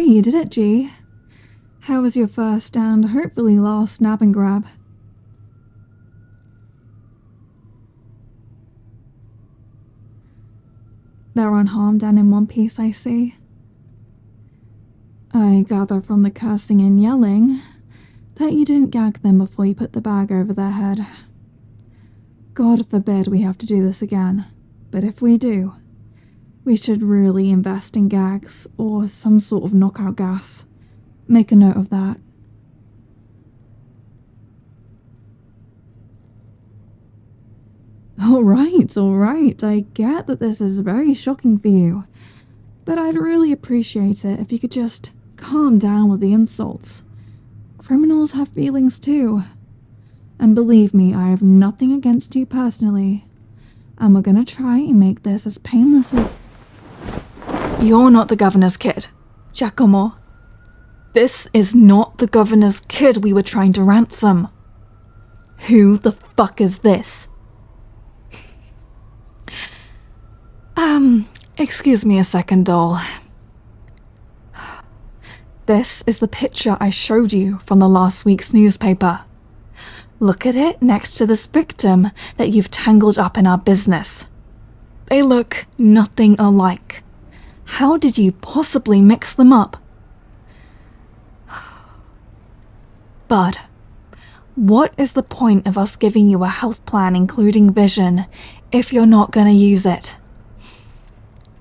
you did it, G. How was your first and hopefully last snap and grab? They're unharmed and in one piece, I see. I gather from the cursing and yelling that you didn't gag them before you put the bag over their head. God forbid we have to do this again, but if we do, we should really invest in gags or some sort of knockout gas. Make a note of that. Alright, I get that this is very shocking for you, but I'd really appreciate it if you could just calm down with the insults. Criminals have feelings too. And believe me, I have nothing against you personally. And we're gonna try and make this as painless as... You're not the governor's kid, Giacomo. This is not the governor's kid we were trying to ransom. Who the fuck is this? Excuse me a second, doll. This is the picture I showed you from the last week's newspaper. Look at it next to this victim that you've tangled up in our business. They look nothing alike. How did you possibly mix them up? Bud, what is the point of us giving you a health plan including vision if you're not gonna use it?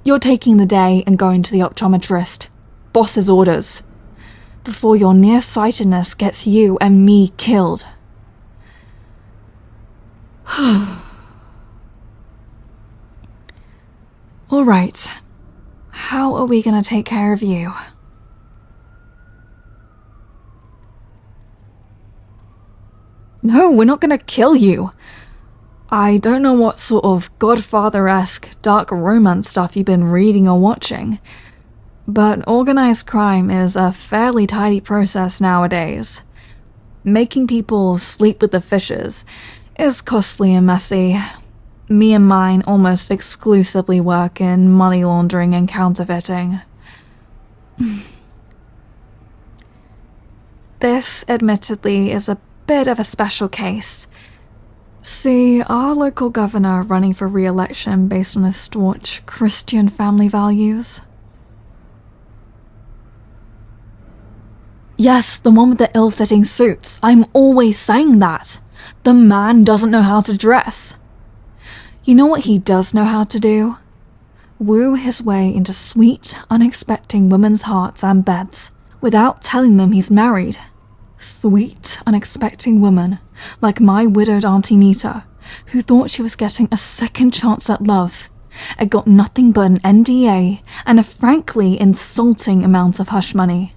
You're taking the day and going to the optometrist. Boss's orders. Before your nearsightedness gets you and me killed. Alright. How are we gonna take care of you? No, we're not gonna kill you. I don't know what sort of Godfather-esque dark romance stuff you've been reading or watching, but organized crime is a fairly tidy process nowadays. Making people sleep with the fishes is costly and messy. Me and mine almost exclusively work in money laundering and counterfeiting. This, admittedly, is a bit of a special case. See, our local governor running for re-election based on his staunch Christian family values. Yes, the one with the ill-fitting suits. I'm always saying that. The man doesn't know how to dress. You know what he does know how to do? Woo his way into sweet, unexpecting women's hearts and beds without telling them he's married. Sweet, unexpecting woman, like my widowed Auntie Nita, who thought she was getting a second chance at love, and got nothing but an NDA and a frankly insulting amount of hush money.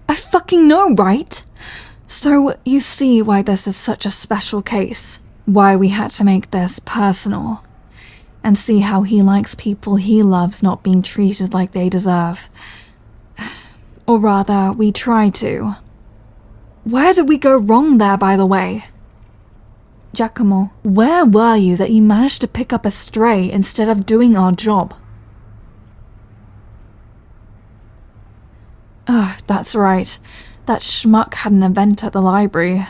I fucking know, right? So you see why this is such a special case, why we had to make this personal. And see how he likes people he loves not being treated like they deserve. Or rather, we try to. Where did we go wrong there, by the way? Giacomo, where were you that you managed to pick up a stray instead of doing our job? Ugh, that's right. That schmuck had an event at the library.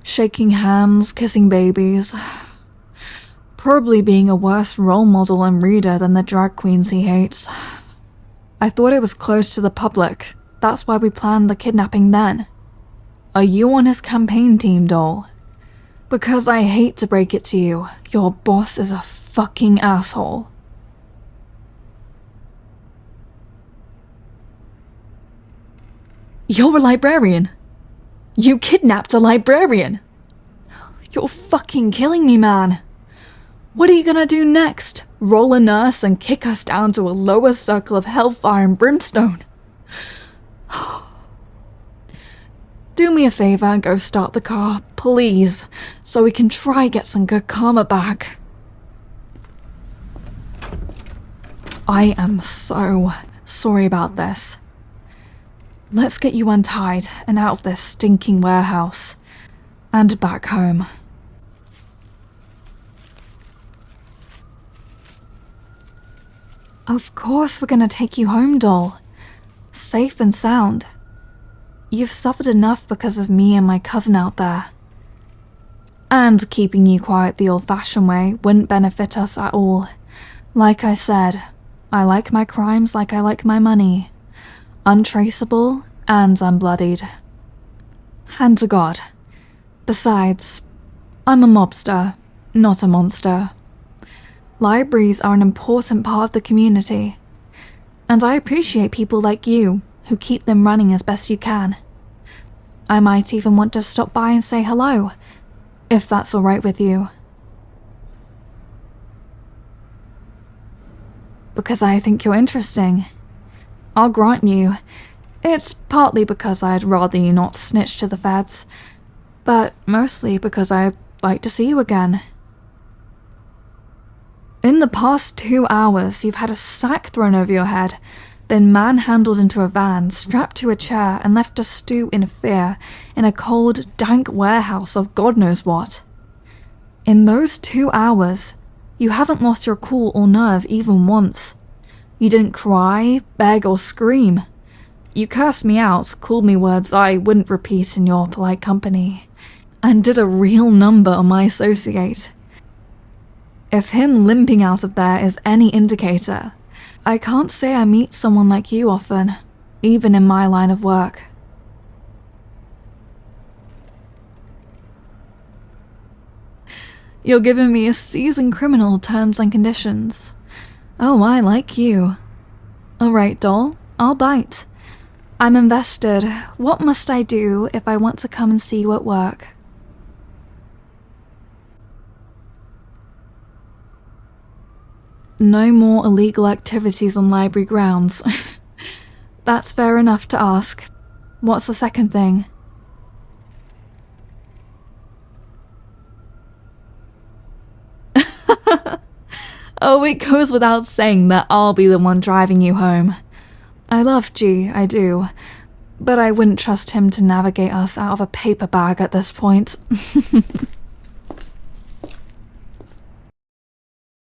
Shaking hands, kissing babies. Probably being a worse role model and reader than the drag queens he hates. I thought it was closed to the public. That's why we planned the kidnapping then. Are you on his campaign team, doll? Because I hate to break it to you, your boss is a fucking asshole. You're a librarian. You kidnapped a librarian. You're fucking killing me, man. What are you gonna do next? Roll a nurse and kick us down to a lower circle of hellfire and brimstone? Do me a favor and go start the car, please, so we can try get some good karma back. I am so sorry about this. Let's get you untied and out of this stinking warehouse. And back home. Of course we're gonna take you home, doll. Safe and sound. You've suffered enough because of me and my cousin out there. And keeping you quiet the old-fashioned way wouldn't benefit us at all. Like I said, I like my crimes like I like my money. Untraceable and unbloodied. Hand to God. Besides, I'm a mobster, not a monster. Libraries are an important part of the community, and I appreciate people like you who keep them running as best you can. I might even want to stop by and say hello, if that's alright with you. Because I think you're interesting. I'll grant you, it's partly because I'd rather you not snitch to the feds, but mostly because I'd like to see you again. In the past 2 hours, you've had a sack thrown over your head, been manhandled into a van, strapped to a chair, and left to stew in fear in a cold, dank warehouse of God knows what. In those 2 hours, you haven't lost your cool or nerve even once. You didn't cry, beg, or scream. You cursed me out, called me words I wouldn't repeat in your polite company, and did a real number on my associate. If him limping out of there is any indicator, I can't say I meet someone like you often, even in my line of work. You're giving me a seasoned criminal terms and conditions. Oh, I like you. Alright, doll, I'll bite. I'm invested. What must I do if I want to come and see you at work? No more illegal activities on library grounds. That's fair enough to ask. What's the second thing? Oh, it goes without saying that I'll be the one driving you home. I love G, I do, but I wouldn't trust him to navigate us out of a paper bag at this point.